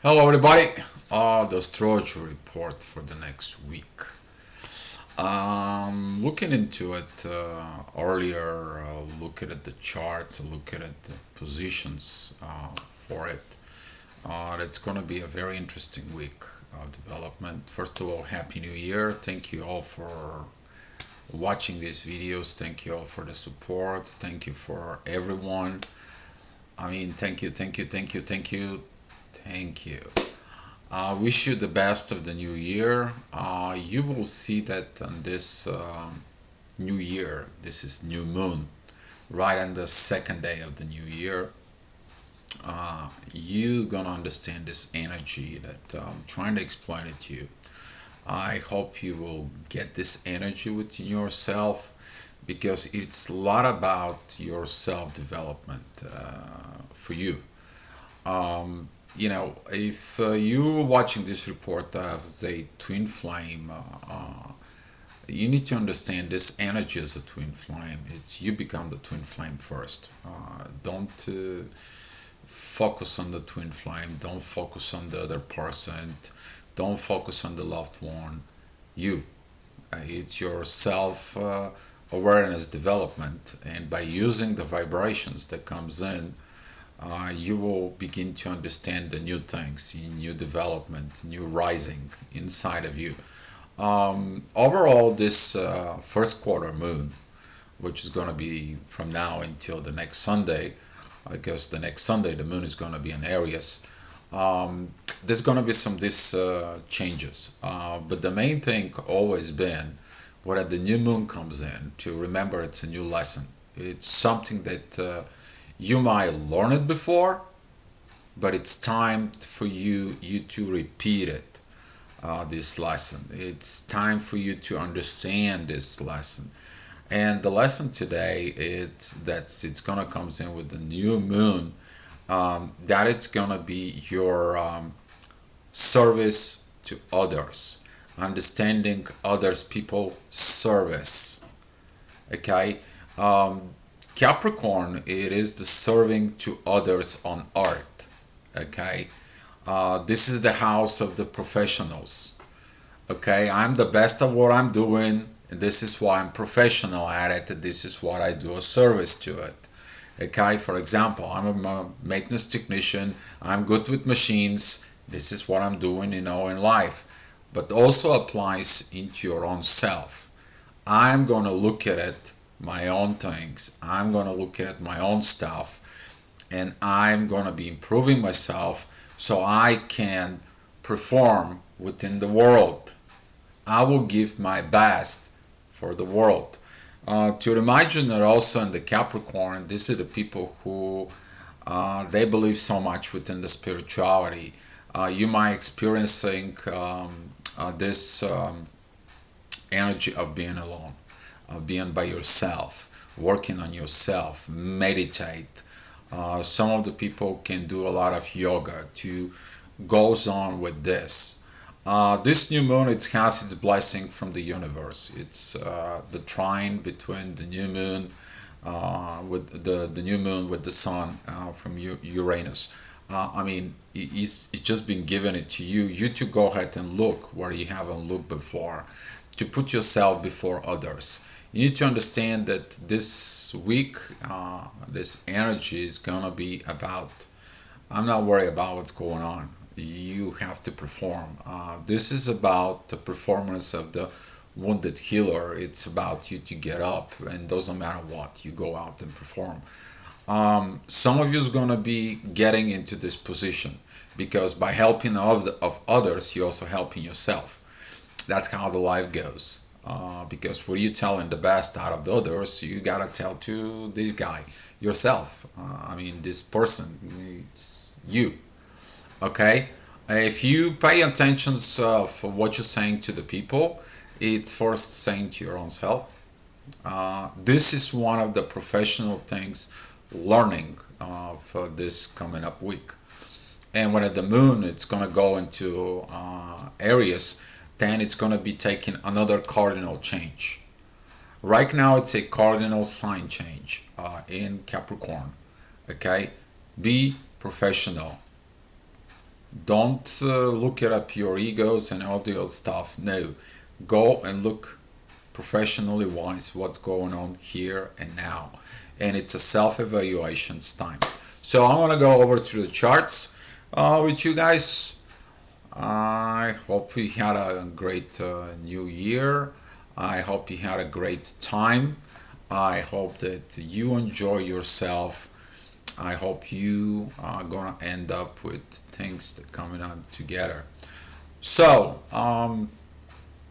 Hello, everybody. The astrology report for the next week. Looking into it earlier, looking at the charts, looking at the positions for it. It's going to be a very interesting week of development. First of all, Happy New Year. Thank you all for watching these videos. Thank you all for the support. Thank you for everyone. Thank you, thank you, thank you, thank you, thank you. Wish you the best of the new year. You will see that on this new year, this is new moon, right on the second day of the new year. You gonna understand this energy that I'm trying to explain it to you. I hope you will get this energy within yourself because it's a lot about your self development for you. If you're watching this report as a twin flame, you need to understand this energy as a twin flame. It's you become the twin flame first. Don't focus on the twin flame. Don't focus on the other person. Don't focus on the loved one. You. It's your self awareness development, and by using the vibrations that comes in, you will begin to understand the new things, new development, new rising inside of you. Overall, this first quarter moon, which is going to be from now until the next Sunday, I guess the next Sunday the moon is going to be in Aries. There's going to be some this changes, but the main thing always been when the new moon comes in to remember it's a new lesson. It's something that you might learn it before, but it's time for you to repeat it. This lesson. It's time for you to understand this lesson. And the lesson today it's gonna comes in with the new moon. That it's gonna be your service to others, understanding others people service. Okay. Capricorn, it is the serving to others on earth. Okay, this is the house of the professionals. Okay, I'm the best at what I'm doing. And this is why I'm professional at it. This is what I do a service to it. Okay, for example, I'm a maintenance technician. I'm good with machines. This is what I'm doing, in life. But also applies into your own self. I'm gonna look at it my own things. I'm going to look at my own stuff and I'm going to be improving myself so I can perform within the world. I will give my best for the world. To remind you that also in the Capricorn, these are the people who they believe so much within the spirituality. You might experiencing this energy of being alone, of being by yourself, working on yourself, meditate. Some of the people can do a lot of yoga to goes on with this. This new moon, it has its blessing from the universe. It's the trine between the new moon with the new moon with the sun from Uranus. It's just been given it to you. You to go ahead and look where you haven't looked before, to put yourself before others. You need to understand that this week, this energy is gonna be about. I'm not worried about what's going on. You have to perform. This is about the performance of the wounded healer. It's about you to get up, and doesn't matter what, you go out and perform. Some of you is gonna be getting into this position because by helping of others, you're also helping yourself. That's how the life goes. Because what are you telling the best out of the others? You gotta tell to this guy yourself. This person. It's you. Okay. If you pay attention for what you're saying to the people, it's first saying to your own self. This is one of the professional things learning for this coming up week. And when at the moon, it's gonna go into Aries, then it's going to be taking another cardinal change. Right now, it's a cardinal sign change in Capricorn. Okay, be professional. Don't look it up your egos and all the other stuff. No, go and look professionally wise what's going on here and now, and it's a self-evaluation time. So I'm gonna go over to the charts with you guys. I hope we had a great new year. I hope you had a great time. I hope that you enjoy yourself. I hope you are gonna end up with things that coming out together. So,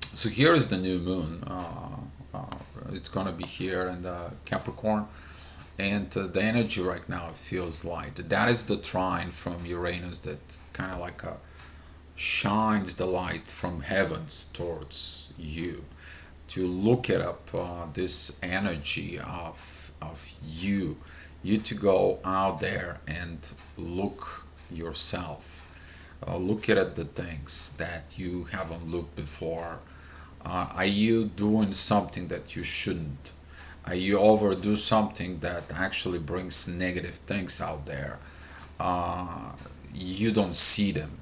so here is the new moon. It's gonna be here in the Capricorn, and the energy right now it feels like that is the trine from Uranus that kind of like shines the light from heavens towards you to look it up. This energy of you to go out there and look yourself, look at the things that you haven't looked before. Are you doing something that you shouldn't? Are you overdo something that actually brings negative things out there? You don't see them.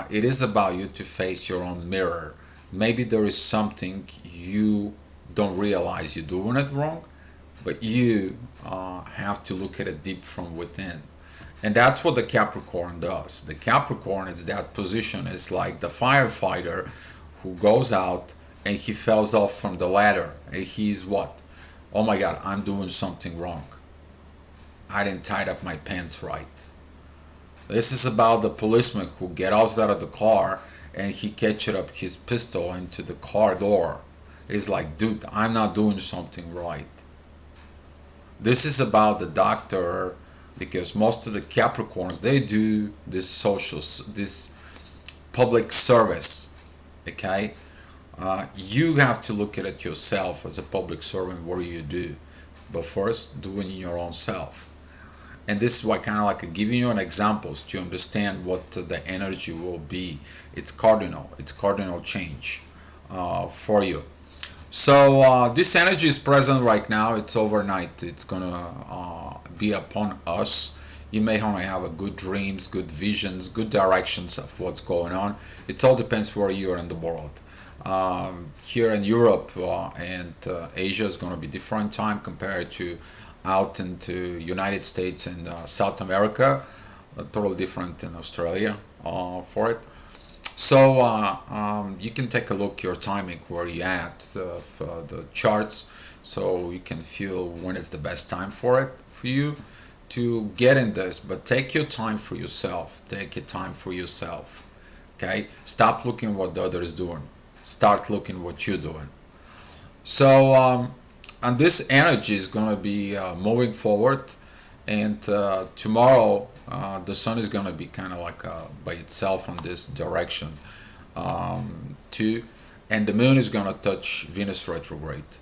It is about you to face your own mirror. Maybe there is something you don't realize you're doing it wrong, but you have to look at it deep from within. And that's what the Capricorn does. The Capricorn is that position. It's like the firefighter who goes out and he falls off from the ladder. And he's what? Oh my God, I'm doing something wrong. I didn't tie up my pants right. This is about the policeman who gets out of the car and he catches up his pistol into the car door. It's like, dude, I'm not doing something right. This is about the doctor, because most of the Capricorns, they do this this public service. Okay, you have to look at it yourself as a public servant. What do you do? But first, do it in your own self. And this is why kind of like giving you an examples to understand what the energy will be. It's cardinal change for you. So this energy is present right now. It's overnight. It's gonna be upon us. You may only have a good dreams, good visions, good directions of what's going on. It all depends where you are in the world. Here in Europe and Asia is going to be different time compared to out into United States and South America. Totally different in Australia for it. So you can take a look your timing where you at for the charts, so you can feel when it's the best time for it for you to get in this. But take your time for yourself. Take your time for yourself. Okay. Stop looking what the other is doing. Start looking what you're doing. So and this energy is going to be moving forward, and tomorrow the sun is going to be kind of like by itself on this direction too, and the moon is going to touch Venus retrograde.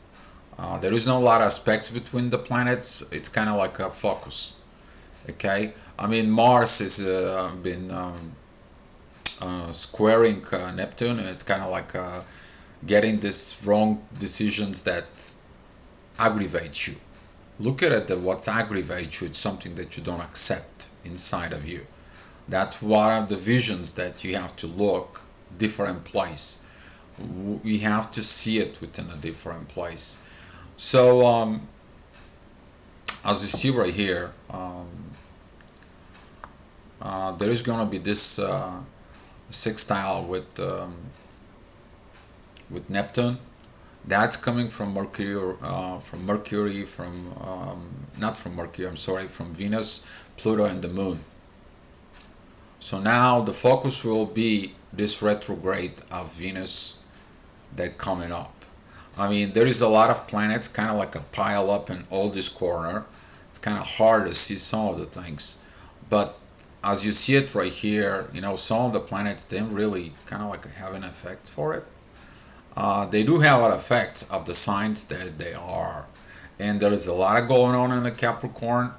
There is no lot of aspects between the planets. It's kind of like a focus. Okay, I mean Mars has been squaring Neptune, and it's kind of like getting this wrong decisions that aggravate you. Look at it that what aggravates you, it's something that you don't accept inside of you. That's one of the visions that you have to look different place. We have to see it within a different place. So as you see right here, there is going to be this sextile with Neptune. That's coming from Mercury, not from Mercury, I'm sorry, from Venus, Pluto, and the Moon. So now the focus will be this retrograde of Venus that coming up. I mean, there is a lot of planets, kind of like a pile up in all this corner. It's kind of hard to see some of the things, but as you see it right here, you know, some of the planets didn't really kind of like have an effect for it. They do have an effect of the signs that they are, and there is a lot of going on in the Capricorn.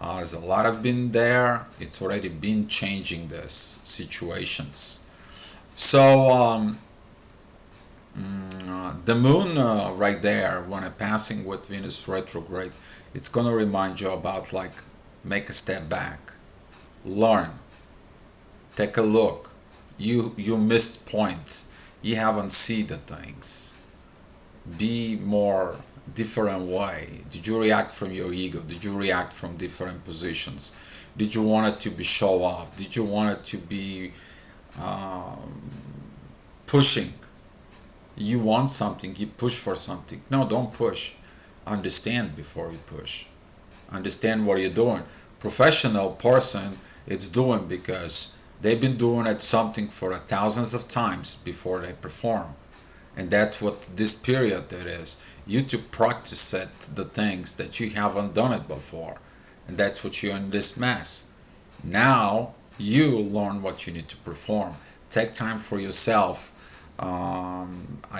There's a lot of been there. It's already been changing this situations. So the moon right there, when it passing with Venus retrograde, it's gonna remind you about like make a step back, learn, Take a look. You missed points. You haven't seen the things. Be more different way. Did you react from your ego? Did you react from different positions? Did you want it to be show off? Did you want it to be pushing? You want something, you push for something. No, don't push. Understand before you push. Understand what you're doing. Professional person, it's doing because they've been doing it something for thousands of times before they perform. And that's what this period it is. You to practice it, the things that you haven't done it before. And that's what you're in this mess. Now you learn what you need to perform. Take time for yourself.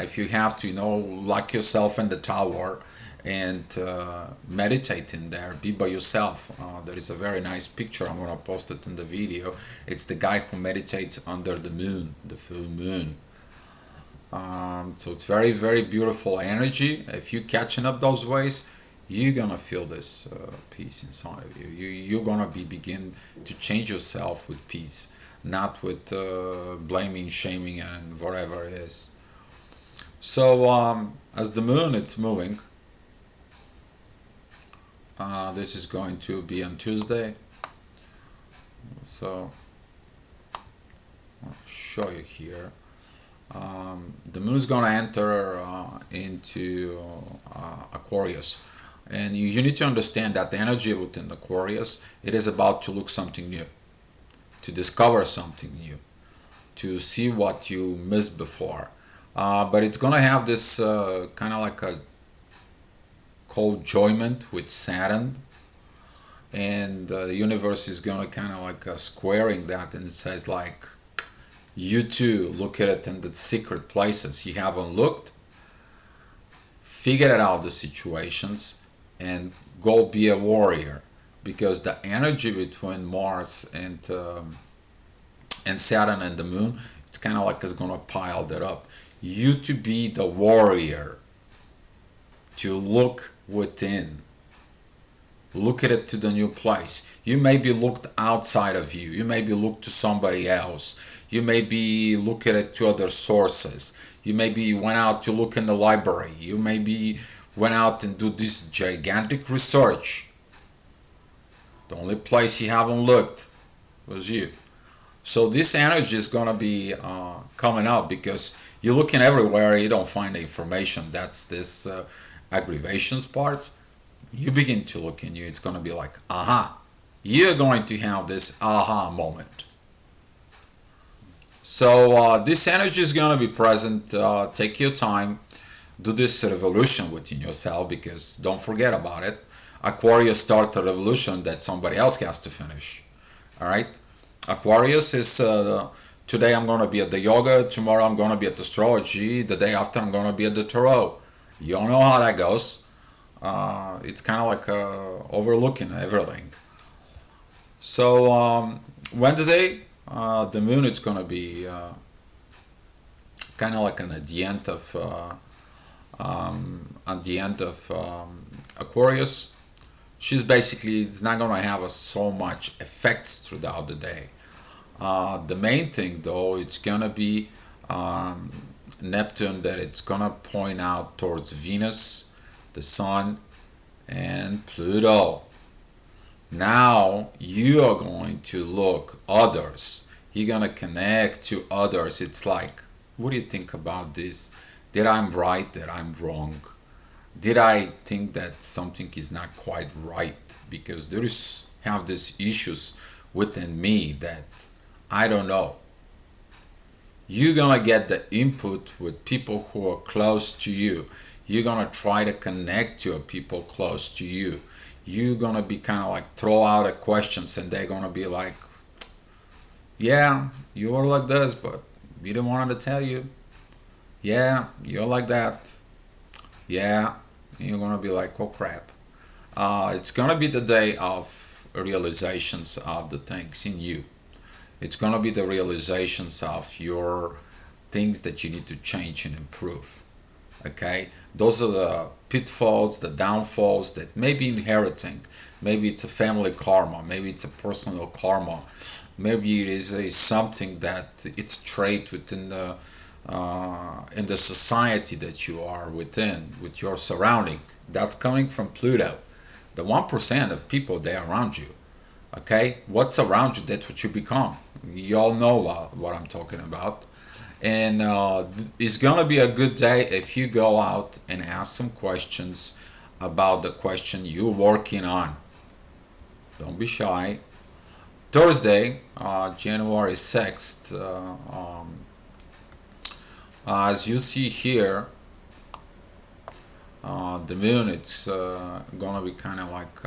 If you have to, lock yourself in the tower and meditate in there. Be by yourself. There is a very nice picture. I'm going to post it in the video. It's the guy who meditates under the moon, the full moon. So it's very, very beautiful energy. If you're catching up those ways, you're gonna feel this peace inside of you. You're gonna begin to change yourself with peace, not with blaming, shaming, and whatever it is. So as the moon it's moving, this is going to be on Tuesday. So I'll show you here. The moon is going to enter into Aquarius, and you need to understand that the energy within Aquarius, it is about to look something new, to discover something new, to see what you missed before, but it's going to have this kind of like a co-joyment with Saturn, and the universe is going to kind of like squaring that, and it says like, you too look at it in the secret places you haven't looked, figure it out the situations, and go be a warrior, because the energy between Mars and Saturn and the moon, it's kind of like it's gonna pile that up. You to be the warrior, to look within, look at it to the new place. You may be looked outside of you. You may be looked to somebody else. You may be look at it to other sources. You maybe went out to look in the library. You maybe went out and do this gigantic research. The only place you haven't looked was you. So this energy is gonna be coming up because you're looking everywhere. You don't find the information. That's this aggravations part. You begin to look in you. It's gonna be like, aha. You're going to have this aha moment. So this energy is going to be present. Take your time. Do this revolution within yourself, because don't forget about it. Aquarius starts a revolution that somebody else has to finish. All right. Aquarius is today I'm going to be at the yoga. Tomorrow I'm going to be at astrology. The day after I'm going to be at the tarot. You all know how that goes. It's kind of like overlooking everything. So Wednesday, the moon is going to be kind of like at the end of Aquarius. She's basically, it's not going to have so much effects throughout the day. The main thing though, it's going to be Neptune, that it's going to point out towards Venus, the Sun, and Pluto. Now you are going to look others. You're going to connect to others. It's like, what do you think about this? Did I'm right? Did I'm wrong? Did I think that something is not quite right? Because there is have these issues within me that I don't know. You're going to get the input with people who are close to you. You're going to try to connect to people close to you. You're going to be kind of like throw out a questions, and they're going to be like, yeah, you are like this, but we didn't want to tell you. Yeah, you're like that. Yeah, you're going to be like, oh crap. It's going to be the day of realizations of the things in you. It's going to be the realizations of your things that you need to change and improve. Okay, those are the pitfalls, the downfalls that may be inheriting. Maybe it's a family karma, maybe it's a personal karma, Maybe it is a something that it's trait within the in the society that you are within, with your surrounding. That's coming from Pluto. The 1% of people they are around you. Okay, what's around you? That's what you become. You all know what I'm talking about. And it's gonna be a good day if you go out and ask some questions about the question you're working on. Don't be shy. Thursday, January 6th, as you see here, the moon, it's gonna be kind of like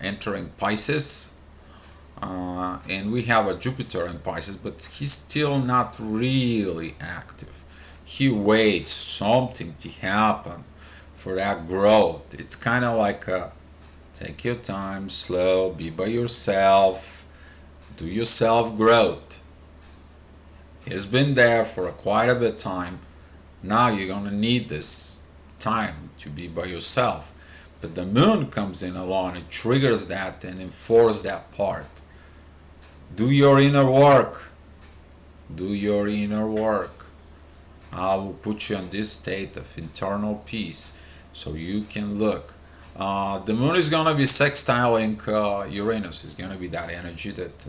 entering Pisces. And we have a Jupiter in Pisces, but he's still not really active. He waits something to happen for that growth. It's kind of like take your time, slow, be by yourself, do your self growth. He's been there for quite a bit of time. Now you're gonna need this time to be by yourself. But the moon comes in along, it triggers that and enforces that part. Do your inner work. Do your inner work. I will put you in this state of internal peace so you can look. The moon is going to be sextiling Uranus. It's going to be that energy that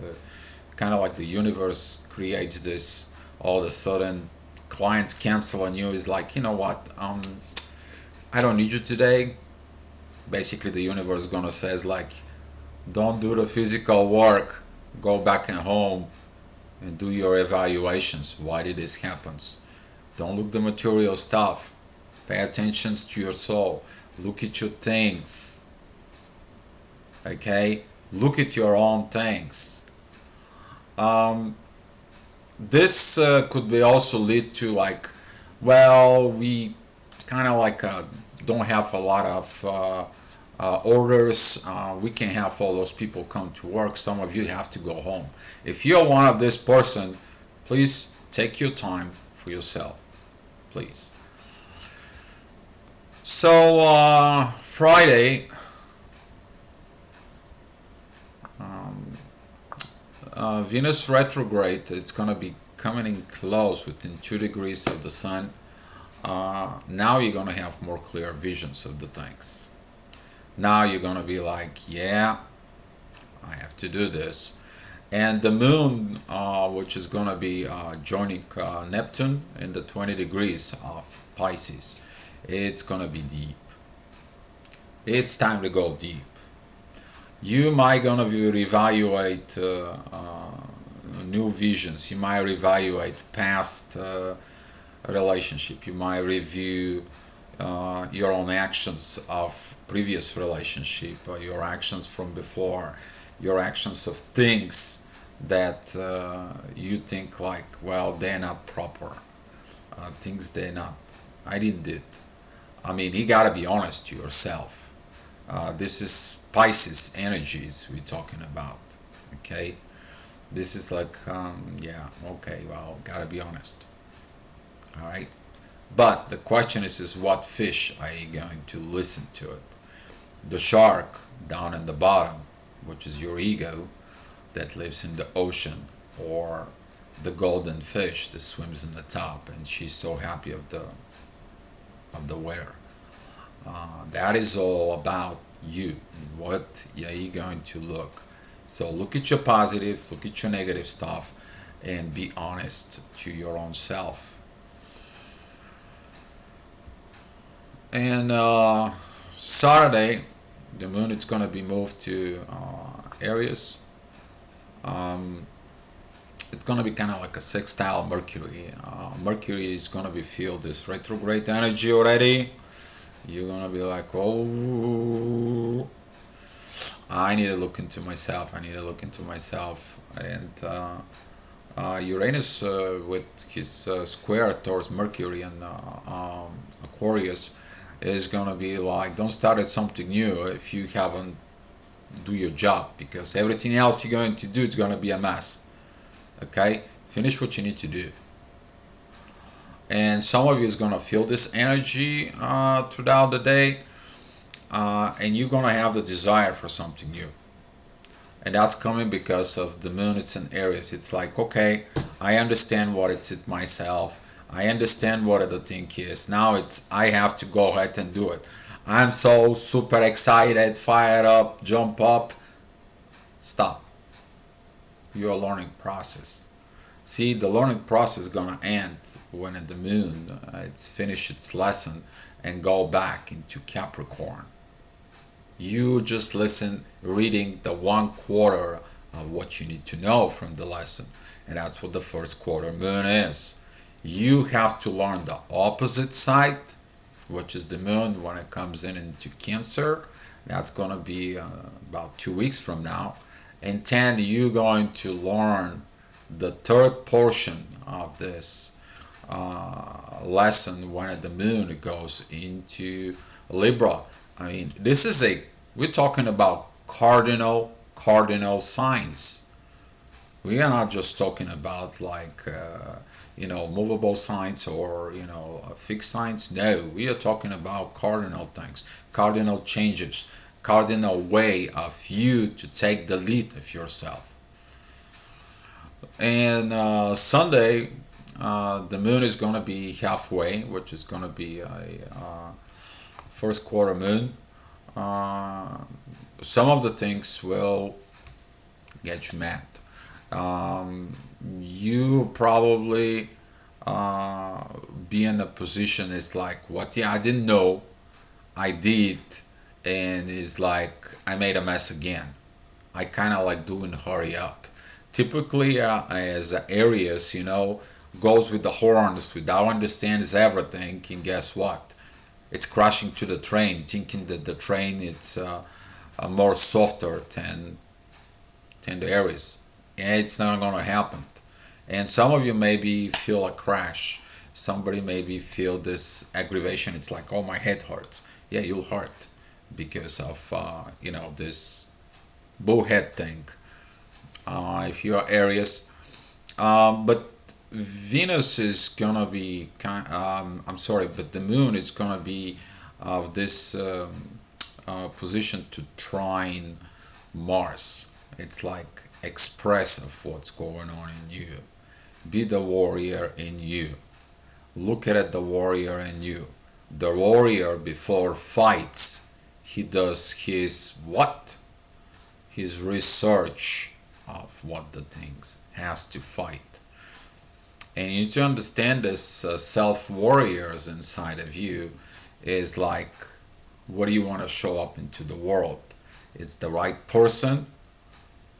kind of like the universe creates this. All of a sudden, clients cancel on you. Is like, you know what? I don't need you today. Basically, the universe is going to say, like, don't do the physical work. Go back at home and do your evaluations. Why did this happen? Don't look the material stuff. Pay attention to your soul. Look at your things. Okay? Look at your own things. This could be also lead to like, well, we kind of like don't have a lot of orders. We can have all those people come to work. Some of you have to go home. If you're one of this person, please take your time for yourself, please. So Friday, Venus retrograde. It's gonna be coming in close within 2 degrees of the sun. Now you're gonna have more clear visions of the things. Now you're gonna be like, yeah, I have to do this. And the moon, which is gonna be joining Neptune in the 20 degrees of Pisces, it's gonna be deep. It's time to go deep. You might gonna reevaluate new visions. You might reevaluate past relationship. You might review your own actions of previous relationship, your actions from before, your actions of things that you think like, well, they're not proper. Things they're not. I didn't do it. I mean, you gotta be honest to yourself. This is Pisces energies we're talking about. Okay, this is like, yeah, okay, well, gotta be honest. All right. But the question is what fish are you going to listen to it? The shark down in the bottom, which is your ego that lives in the ocean, or the golden fish that swims in the top and she's so happy of the weather. That is all about you. What are you going to look? So look at your positive, look at your negative stuff, and be honest to your own self. And Saturday, the moon is going to be moved to Aries. It's going to be kind of like a sextile Mercury. Mercury is going to be feel this retrograde energy already. You're going to be like, oh, I need to look into myself. I need to look into myself. And Uranus with his square towards Mercury and Aquarius is gonna be like, don't start at something new if you haven't do your job, because everything else you're going to do is gonna be a mess. Okay, finish what you need to do. And some of you is gonna feel this energy throughout the day, and you're gonna have the desire for something new. And that's coming because of the moon. It's in Aries. It's like, okay, I understand what it's it myself. I understand what the thing is. Now it's I have to go ahead and do it. I'm so super excited, fired up, jump up. Stop. Your learning process. See, the learning process is gonna end when the moon it's finished its lesson and go back into Capricorn. You just listen, reading the 1/4 of what you need to know from the lesson, and that's what the first quarter moon is. You have to learn the opposite side, which is the moon when it comes in into Cancer. That's gonna be about 2 weeks from now, and then you're going to learn the third portion of this lesson when the moon goes into Libra. I mean, this is we're talking about cardinal signs. We are not just talking about like movable signs or fixed signs. No, we are talking about cardinal things, cardinal changes, cardinal way of you to take the lead of yourself. And Sunday, the moon is going to be halfway, which is going to be a first quarter moon. Uh, some of the things will get you mad. You probably be in a position it's like, what? Yeah, I didn't know. I did, and it's like I made a mess again. I kind of like doing hurry up. Typically, as Aries, goes with the horns, without understands everything, and guess what? It's crashing to the train, thinking that the train it's more softer than the Aries, and it's not gonna happen. And some of you maybe feel a crash. Somebody maybe feel this aggravation. It's like, oh, my head hurts. Yeah, you'll hurt because of this bullhead thing. If you're Aries, but Venus is gonna be I'm sorry, but the Moon is gonna be of this position to trine Mars. It's like express of what's going on in you. Be the warrior in you. Look at the warrior in you. The warrior before fights, he does his what? His research of what the things has to fight. And you need to understand this self warriors inside of you is like, what do you want to show up into the world? It's the right person,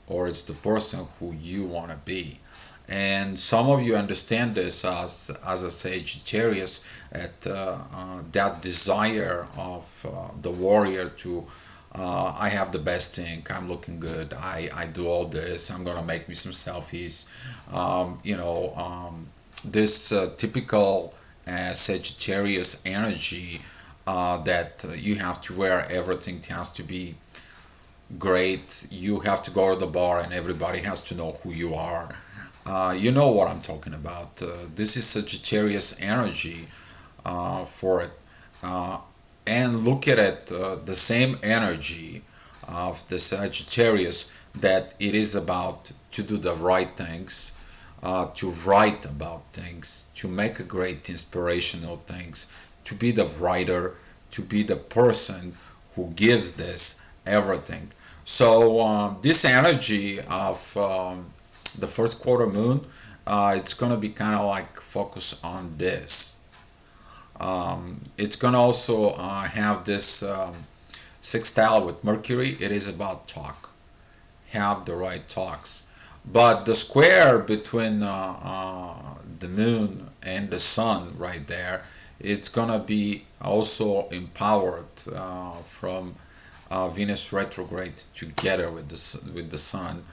or it's the person who you want to be. And some of you understand this as a Sagittarius, that desire of the warrior to I have the best thing. I'm looking good. I do all this. I'm gonna make me some selfies. This typical Sagittarius energy that you have to wear everything has to be great. You have to go to the bar and everybody has to know who you are. You know what I'm talking about. This is Sagittarius energy for it. And look at it, the same energy of the Sagittarius, that it is about to do the right things, to write about things, to make a great inspirational things, to be the writer, to be the person who gives this everything. So this energy of the first quarter moon, it's gonna be kind of like focus on this. It's gonna also have this sextile with Mercury. It is about talk. Have the right talks. But the square between the moon and the sun right there, it's gonna be also empowered from Venus retrograde together with the sun,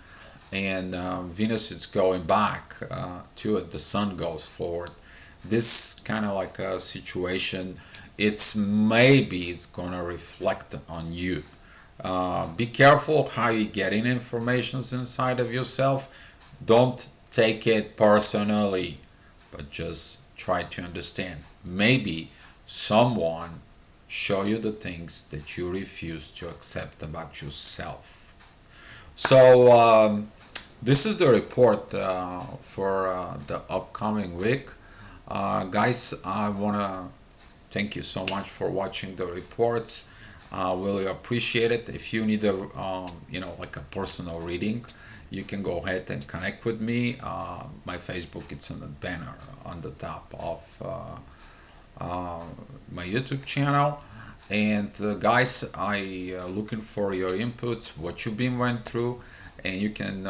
and Venus is going back to it. The sun goes forward. This kind of like a situation, it's gonna reflect on you. Be careful how you getting informations inside of yourself. Don't take it personally, but just try to understand. Maybe someone show you the things that you refuse to accept about yourself. So this is the report for the upcoming week. Guys, I want to thank you so much for watching the reports. Really appreciate it. If you need a like a personal reading, you can go ahead and connect with me. My Facebook, it's on the banner on the top of my YouTube channel. And guys, I looking for your inputs, what you've been went through, and you can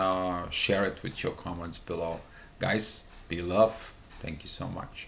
share it with your comments below. Guys, be love. Thank you so much.